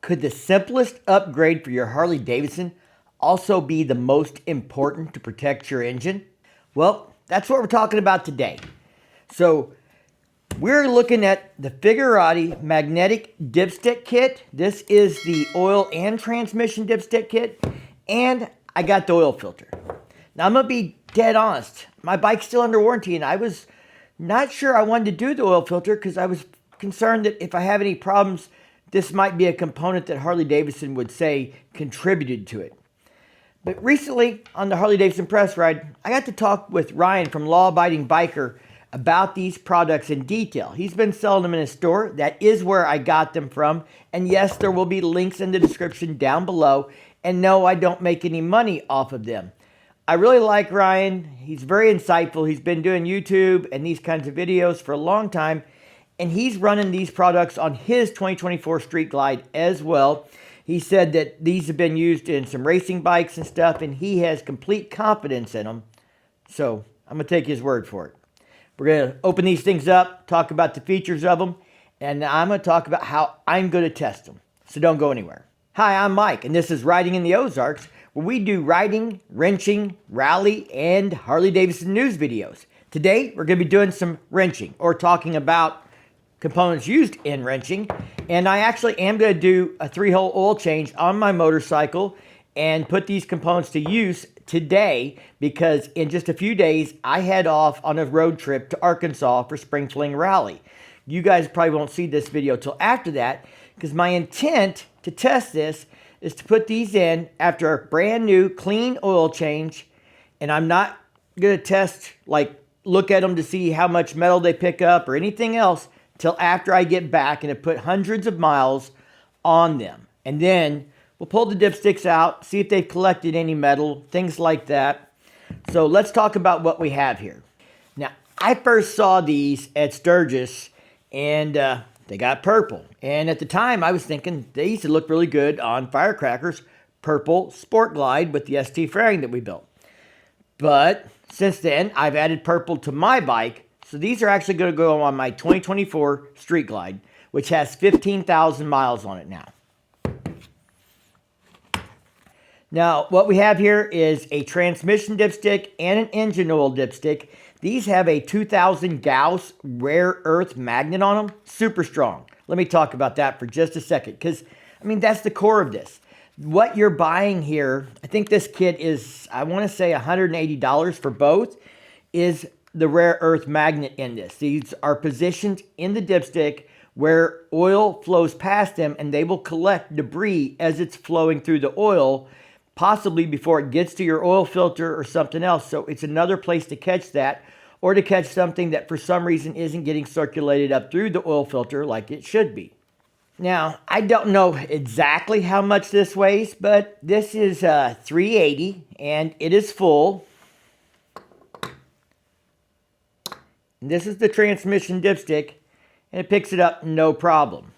Could the simplest upgrade for your Harley-Davidson also be the most important to protect your engine? Well, that's what we're talking about today. So we're looking at the Figurati Magnetic Dipstick Kit. This is the oil and transmission dipstick kit. And I got the oil filter. Now I'm going to be dead honest. My bike's still under warranty and I was not sure I wanted to do the oil filter because I was concerned that if I have any problems, this might be a component that Harley-Davidson would say contributed to it. But recently on the Harley-Davidson press ride, I got to talk with Ryan from Law Abiding Biker about these products in detail. He's been selling them in his store. That is where I got them from. And yes, there will be links in the description down below. And no, I don't make any money off of them. I really like Ryan. He's very insightful. He's been doing YouTube and these kinds of videos for a long time. And he's running these products on his 2024 Street Glide as well. He said that these have been used in some racing bikes and stuff, and he has complete confidence in them. So I'm going to take his word for it. We're going to open these things up, talk about the features of them, and I'm going to talk about how I'm going to test them. So don't go anywhere. Hi, I'm Mike, and this is Riding in the Ozarks, where we do riding, wrenching, rally, and Harley-Davidson news videos. Today, we're going to be doing some wrenching, or talking about components used in wrenching, and I actually am going to do a 3-hole oil change on my motorcycle and put these components to use today because in just a few days I head off on a road trip to Arkansas for Spring Fling Rally. You guys probably won't see this video till after that because my intent to test this is to put these in after a brand new clean oil change, and I'm not going to test, like look at them to see how much metal they pick up or anything else till after I get back and have put hundreds of miles on them. And then we'll pull the dipsticks out, see if they've collected any metal, things like that. So let's talk about what we have here. Now, I first saw these at Sturgis and they got purple. And at the time I was thinking they used to look really good on Firecracker's purple Sport Glide with the ST fairing that we built. But since then, I've added purple to my bike. So these are actually going to go on my 2024 Street Glide, which has 15,000 miles on it now. Now, what we have here is a transmission dipstick and an engine oil dipstick. These have a 2000 Gauss rare earth magnet on them. Super strong. Let me talk about that for just a second because, I mean, that's the core of this. What you're buying here, I think this kit is, I want to say $180 for both, is the rare earth magnet in this. These are positioned in the dipstick where oil flows past them and they will collect debris as it's flowing through the oil, possibly before it gets to your oil filter or something else. So it's another place to catch that or to catch something that for some reason isn't getting circulated up through the oil filter like it should be. Now, I don't know exactly how much this weighs, but this is 380 and it is full. This is the transmission dipstick, and it picks it up no problem.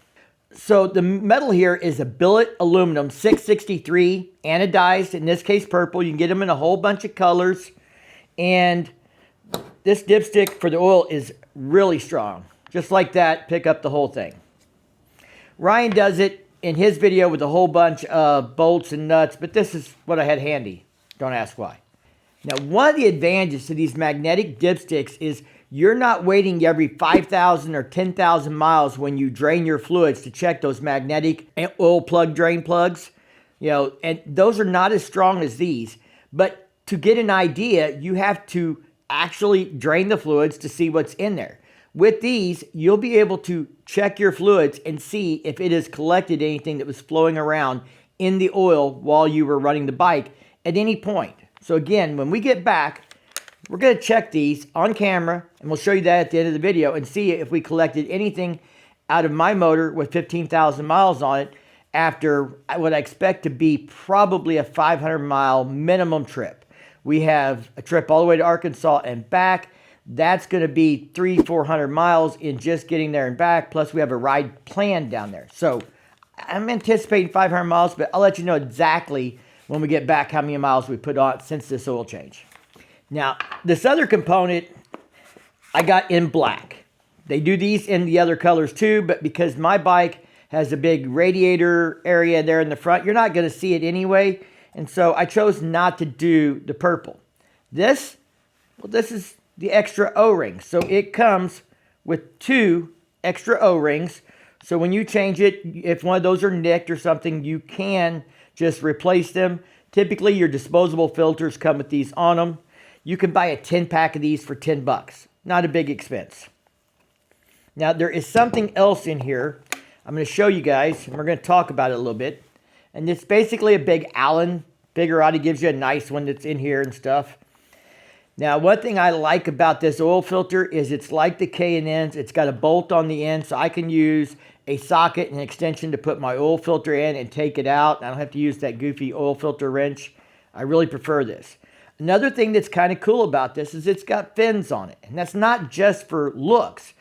So the metal here is a billet aluminum 663 anodized, in this case purple. You can get them in a whole bunch of colors. And this dipstick for the oil is really strong. Just like that, pick up the whole thing. Ryan does it in his video with a whole bunch of bolts and nuts, but this is what I had handy. Don't ask why. Now, one of the advantages to these magnetic dipsticks is you're not waiting every 5,000 or 10,000 miles when you drain your fluids to check those magnetic oil plug drain plugs. You know, and those are not as strong as these. But to get an idea, you have to actually drain the fluids to see what's in there. With these, you'll be able to check your fluids and see if it has collected anything that was flowing around in the oil while you were running the bike at any point. So again, when we get back, we're going to check these on camera, and we'll show you that at the end of the video and see if we collected anything out of my motor with 15,000 miles on it after what I expect to be probably a 500-mile minimum trip. We have a trip all the way to Arkansas and back. That's going to be 300-400 miles in just getting there and back, plus we have a ride planned down there. So I'm anticipating 500 miles, but I'll let you know exactly when we get back how many miles we put on since this oil change. Now, this other component I got in black. They do these in the other colors too, but because my bike has a big radiator area there in the front. You're not going to see it anyway. And so I chose not to do the purple. This is the extra O-ring. So it comes with 2 extra O-rings. So when you change it, if one of those are nicked or something, you can just replace them. Typically, your disposable filters come with these on them. You can buy a 10-pack of these for 10 bucks. Not a big expense. Now, there is something else in here I'm going to show you guys, and we're going to talk about it a little bit. And it's basically a big Allen. Figurati gives you a nice one that's in here and stuff. Now, one thing I like about this oil filter is it's like the K&Ns. It's got a bolt on the end, so I can use a socket and an extension to put my oil filter in and take it out. I don't have to use that goofy oil filter wrench. I really prefer this. Another thing that's kind of cool about this is it's got fins on it. And that's not just for looks.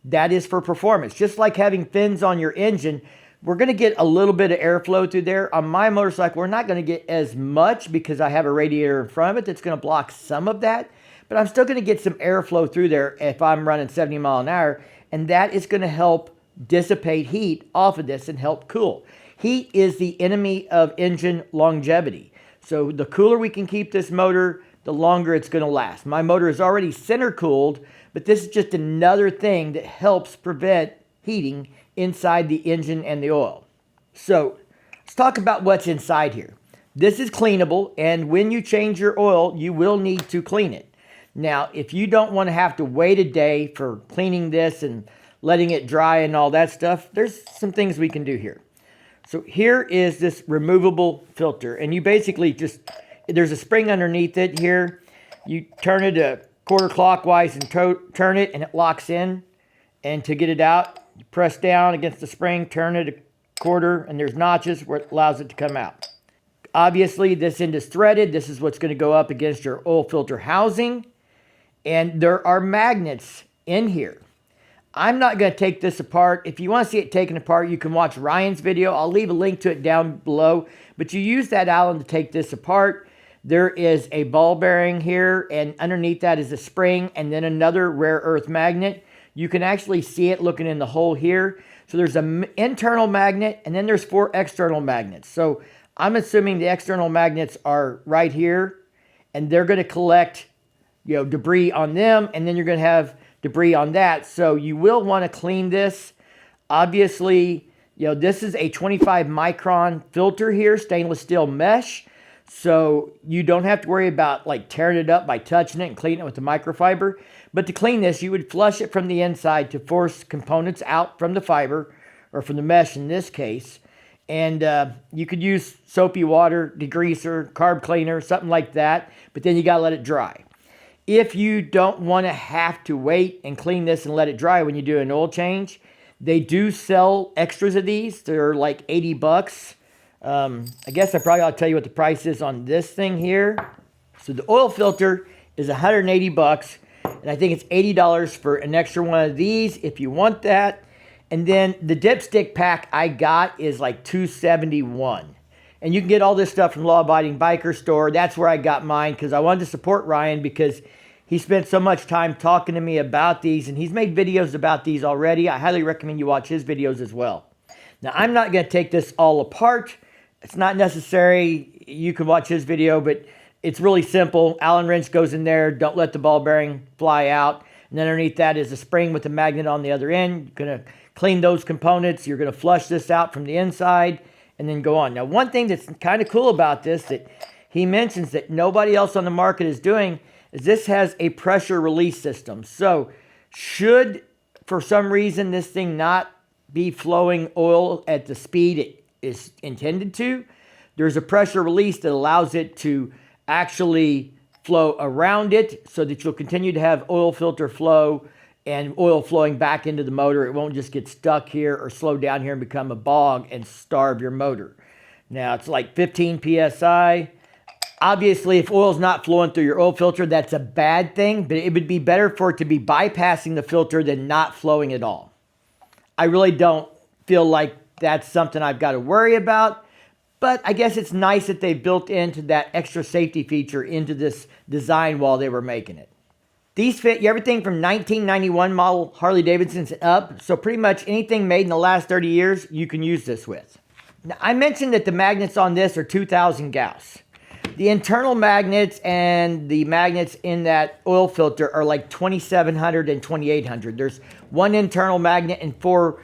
That is for performance. Just like having fins on your engine, we're going to get a little bit of airflow through there. On my motorcycle, we're not going to get as much because I have a radiator in front of it that's going to block some of that. But I'm still going to get some airflow through there if I'm running 70 miles an hour. And that is going to help dissipate heat off of this and help cool. Heat is the enemy of engine longevity. So the cooler we can keep this motor, the longer it's going to last. My motor is already center cooled, but this is just another thing that helps prevent heating inside the engine and the oil. So let's talk about what's inside here. This is cleanable, and when you change your oil, you will need to clean it. Now, if you don't want to have to wait a day for cleaning this and letting it dry and all that stuff, there's some things we can do here. So here is this removable filter, and you basically just, there's a spring underneath it here. You turn it a quarter clockwise and turn it, and it locks in. And to get it out, you press down against the spring, turn it a quarter, and there's notches where it allows it to come out. Obviously, this end is threaded. This is what's going to go up against your oil filter housing. And there are magnets in here. I'm not going to take this apart. If you want to see it taken apart, you can watch Ryan's video. I'll leave a link to it down below. But you use that Allen to take this apart. There is a ball bearing here, and underneath that is a spring and then another rare earth magnet. You can actually see it looking in the hole here. So there's an internal magnet, and then there's 4 external magnets. So I'm assuming the external magnets are right here, and they're going to collect, debris on them, and then you're going to have debris on that. So you will want to clean this. Obviously, this is a 25 micron filter here, stainless steel mesh. So you don't have to worry about tearing it up by touching it and cleaning it with the microfiber. But to clean this, you would flush it from the inside to force components out from the fiber, or from the mesh in this case. And you could use soapy water, degreaser, carb cleaner, something like that. But then you got to let it dry. If you don't want to have to wait and clean this and let it dry when you do an oil change, they do sell extras of these. They're like 80 bucks. I guess I probably ought to tell you what the price is on this thing here. So the oil filter is 180 bucks. And I think it's $80 for an extra one of these if you want that. And then the dipstick pack I got is like $271. And you can get all this stuff from Law Abiding Biker Store. That's where I got mine because I wanted to support Ryan because he spent so much time talking to me about these. And he's made videos about these already. I highly recommend you watch his videos as well. Now, I'm not going to take this all apart. It's not necessary. You can watch his video, but it's really simple. Allen wrench goes in there. Don't let the ball bearing fly out. And then underneath that is a spring with a magnet on the other end. You're going to clean those components. You're going to flush this out from the inside and then go on. Now, one thing that's kind of cool about this that he mentions that nobody else on the market is doing is this has a pressure release system. So should, for some reason, this thing not be flowing oil at the speed it is intended to, there's a pressure release that allows it to actually flow around it so that you'll continue to have oil filter flow and oil flowing back into the motor. It won't just get stuck here or slow down here and become a bog and starve your motor. Now, it's like 15 PSI. Obviously, if oil's not flowing through your oil filter, that's a bad thing, but it would be better for it to be bypassing the filter than not flowing at all. I really don't feel like that's something I've got to worry about, but I guess it's nice that they built into that extra safety feature into this design while they were making it. These fit everything from 1991 model Harley-Davidsons up, so pretty much anything made in the last 30 years, you can use this with. Now, I mentioned that the magnets on this are 2,000 Gauss. The internal magnets and the magnets in that oil filter are like 2,700 and 2,800. There's one internal magnet and 4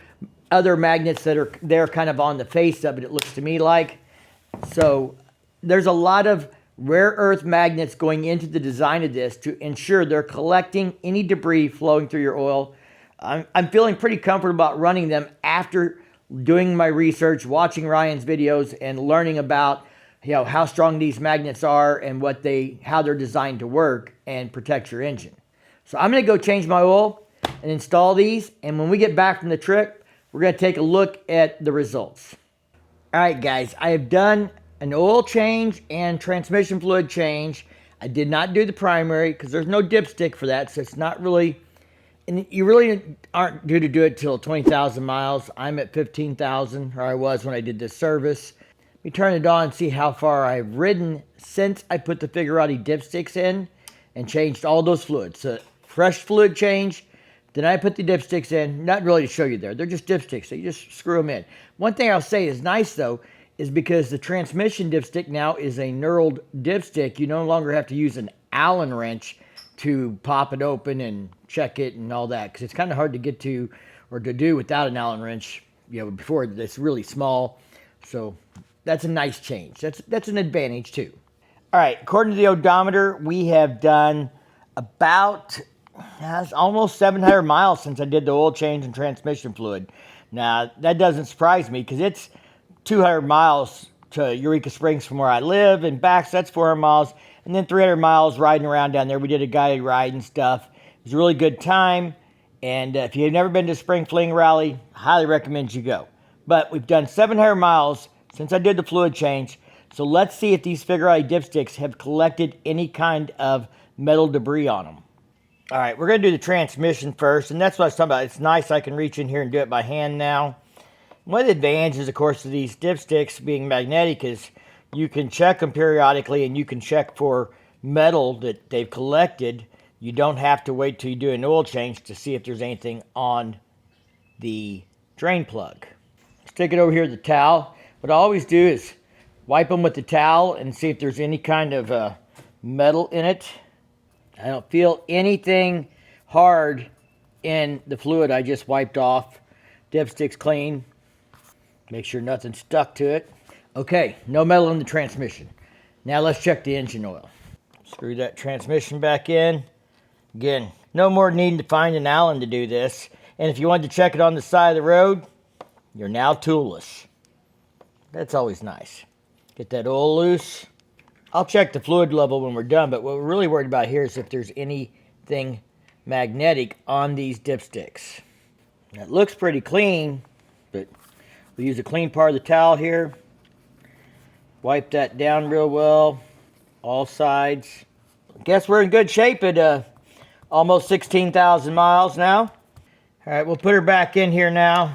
other magnets that are there kind of on the face of it, it looks to me like. So there's a lot of rare earth magnets going into the design of this to ensure they're collecting any debris flowing through your oil. I'm feeling pretty comfortable about running them after doing my research, watching Ryan's videos, and learning about how strong these magnets are and how they're designed to work and protect your engine. So I'm going to go change my oil and install these, and when we get back from the trip, we're going to take a look at the results. All right, guys, I have done an oil change and transmission fluid change. I did not do the primary because there's no dipstick for that, so it's not really, and you really aren't due to do it till 20,000 miles. I'm at 15,000, or I was when I did this service. Let me turn it on and see how far I've ridden since I put the Figurati dipsticks in and changed all those fluids. So fresh fluid change, then I put the dipsticks in, not really to show you there. They're just dipsticks, so you just screw them in. One thing I'll say is nice though, is because the transmission dipstick now is a knurled dipstick. You no longer have to use an Allen wrench to pop it open and check it and all that, because it's kind of hard to get to or to do without an Allen wrench. Before it's really small, so that's a nice change. That's an advantage too. All right, according to the odometer, we have done about almost 700 miles since I did the oil change and transmission fluid. Now that doesn't surprise me because it's 200 miles to Eureka Springs from where I live and back, so that's 400 miles, and then 300 miles riding around down there. We did a guided ride and stuff. It was a really good time, and if you've never been to Spring Fling Rally, I highly recommend you go. But we've done 700 miles since I did the fluid change, so let's see if these Figurati dipsticks have collected any kind of metal debris on them. All right, we're going to do the transmission first, and that's what I was talking about. It's nice I can reach in here and do it by hand now. One of the advantages, of course, of these dipsticks being magnetic is you can check them periodically and you can check for metal that they've collected. You don't have to wait till you do an oil change to see if there's anything on the drain plug. Stick it over here with the towel. What I always do is wipe them with the towel and see if there's any kind of metal in it. I don't feel anything hard in the fluid I just wiped off. Dipstick's clean. Make sure nothing's stuck to it. Okay, no metal in the transmission. Now let's check the engine oil. Screw that transmission back in. Again, no more needing to find an Allen to do this. And if you wanted to check it on the side of the road, you're now toolless. That's always nice. Get that oil loose. I'll check the fluid level when we're done, but what we're really worried about here is if there's anything magnetic on these dipsticks. It looks pretty clean, but we'll use a clean part of the towel here. Wipe that down real well, all sides. I guess we're in good shape at almost 16,000 miles now. All right, we'll put her back in here now.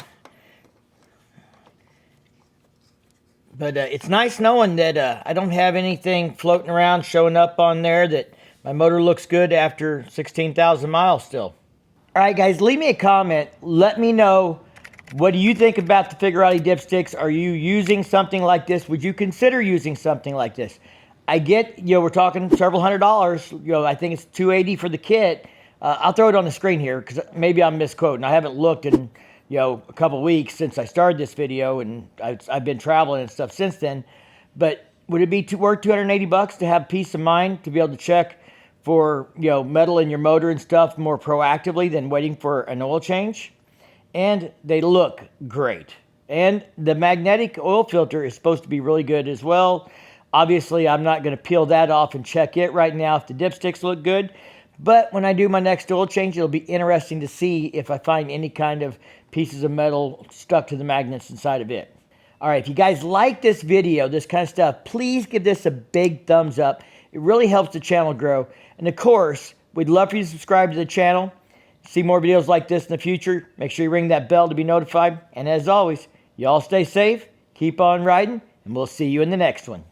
But it's nice knowing that I don't have anything floating around showing up on there, that my motor looks good after 16,000 miles still. All right, guys, leave me a comment. Let me know, what do you think about the Figurati dipsticks? Are you using something like this? Would you consider using something like this? I get, we're talking several $100s. I think it's $280 for the kit. I'll throw it on the screen here because maybe I'm misquoting. I haven't looked in a couple weeks since I started this video, and I've been traveling and stuff since then. But would it be worth $280 to have peace of mind to be able to check for metal in your motor and stuff more proactively than waiting for an oil change? And they look great. And the magnetic oil filter is supposed to be really good as well. Obviously, I'm not going to peel that off and check it right now if the dipsticks look good. But when I do my next oil change, it'll be interesting to see if I find any kind of pieces of metal stuck to the magnets inside of it. All right, if you guys like this video, this kind of stuff, please give this a big thumbs up. It really helps the channel grow. And of course, we'd love for you to subscribe to the channel. See more videos like this in the future. Make sure you ring that bell to be notified. And as always, you all stay safe, keep on riding, and we'll see you in the next one.